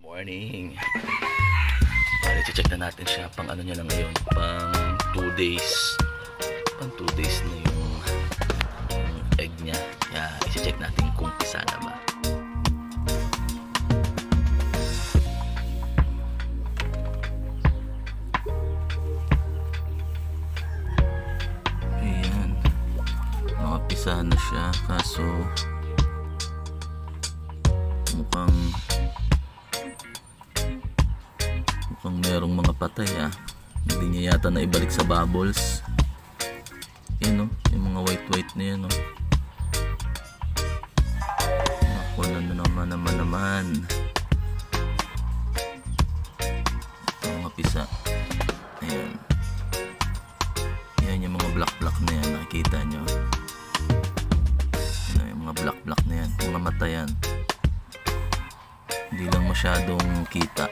Morning. Check na natin siya. Pang ano niya na ngayon. Pang 2 days. Pang 2 days na yung egg niya. Kaya i-check natin kung isa na ba. Ayan. Nakapisa na siya. Kaso mukhang merong mga patay hindi niya yata na ibalik sa bubbles. Yan yung mga white na yan ako na naman ito mga pisa. Ayan yung mga black na yan, nakikita nyo yung mga black na yan, mga mata yan, hindi lang masyadong kita.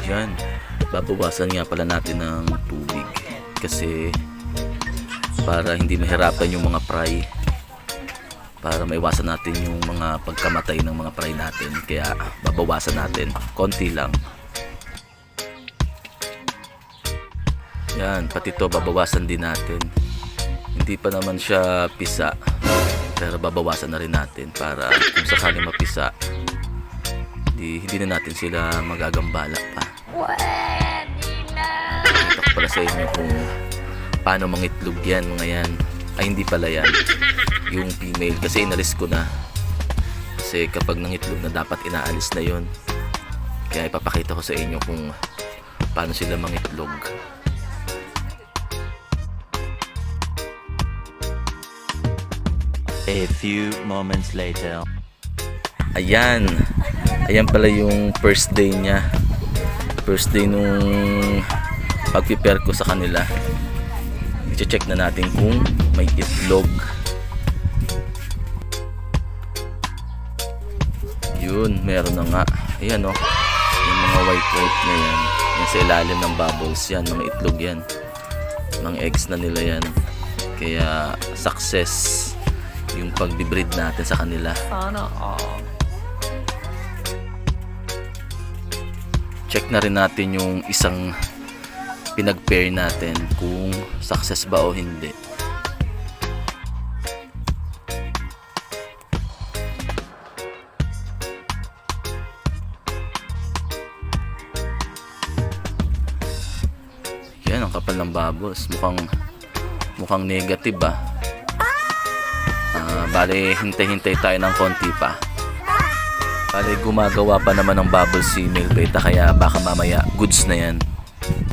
Yan, babawasan nga pala natin ng tubig kasi para hindi mahirapan yung mga fry, para maiwasan natin yung mga pagkamatay ng mga fry natin, kaya babawasan natin konti lang. Yan, pati to babawasan din natin, hindi pa naman siya pisa pero babawasan na rin natin para kung sakaling mapisa hindi na natin sila magagambala pa. Pakita ko pala sa inyo kung paano mangitlog yan, mga yan. Ay, hindi pala yan yung female kasi inalis ko na, kasi kapag nangitlog na dapat inaalis na yon. Kaya ipapakita ko sa inyo kung paano sila mangitlog. A few moments later. Ayan pala yung first day niya, first day nung pag-prepare ko sa kanila. I-check na natin kung may itlog. Yun, meron na nga. Ayan yung mga white na yan, yan sa ilalim ng bubbles yan, mga itlog yan, mga eggs na nila yan. Kaya success yung pag-breed natin sa kanila. Sana all. Check na rin natin yung isang pinag-pair natin kung success ba o hindi. Yan, ang kapal ng bubbles. Mukhang negative bale, hintay-hintay tayo ng konti pa. Bale, gumagawa pa naman ng bubbles si male beta, kaya baka mamaya goods na yan.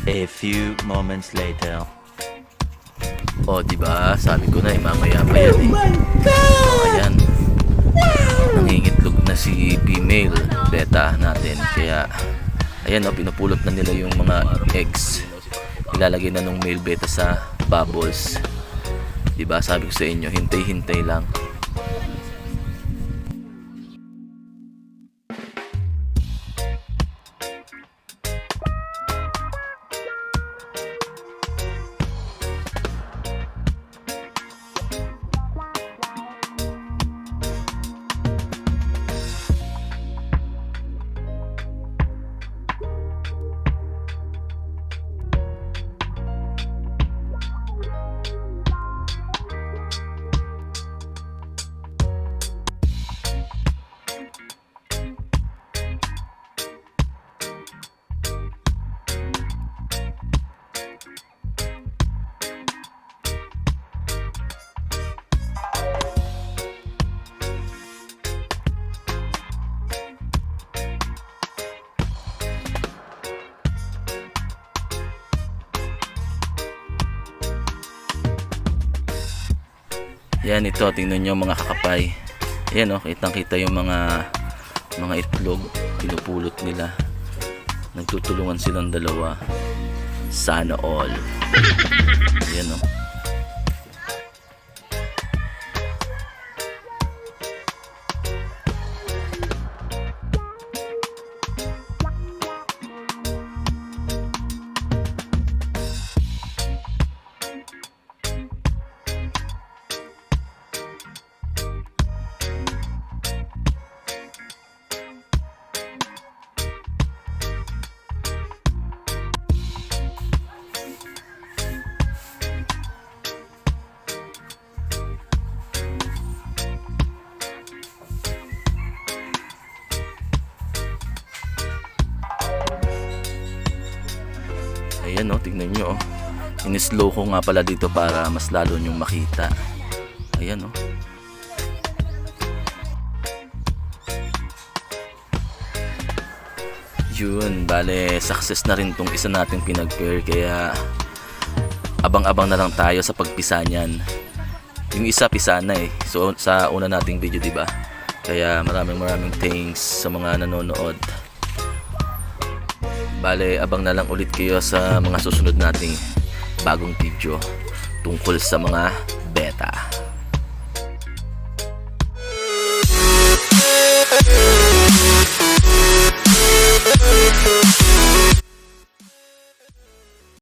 A few moments later. Diba? Sabi ko na mamaya pa yan ayan. Nangingitlog na si female beta natin. Kaya ayan pinupulot na nila yung mga eggs. Ilalagay na ng male beta sa bubbles. Diba? Sabi ko sa inyo, hintay-hintay lang. Yan, ito, tingnan nyo mga kakapay. Ayan kitang kita yung mga itlog, pinupulot nila. Nagtutulungan silang dalawa. Sana all. Ayan Ayan o, tignan nyo o. In-slow ko nga pala dito para mas lalo nyong makita. Ayan o. Yun, bale success na rin tong isa nating pinag-pair, kaya abang-abang na lang tayo sa pagpisa niyan. Yung isa pisa na eh. So sa una nating video, 'di ba? Kaya maraming thanks sa mga nanonood. Bale, abang na lang ulit kayo sa mga susunod nating bagong video tungkol sa mga beta.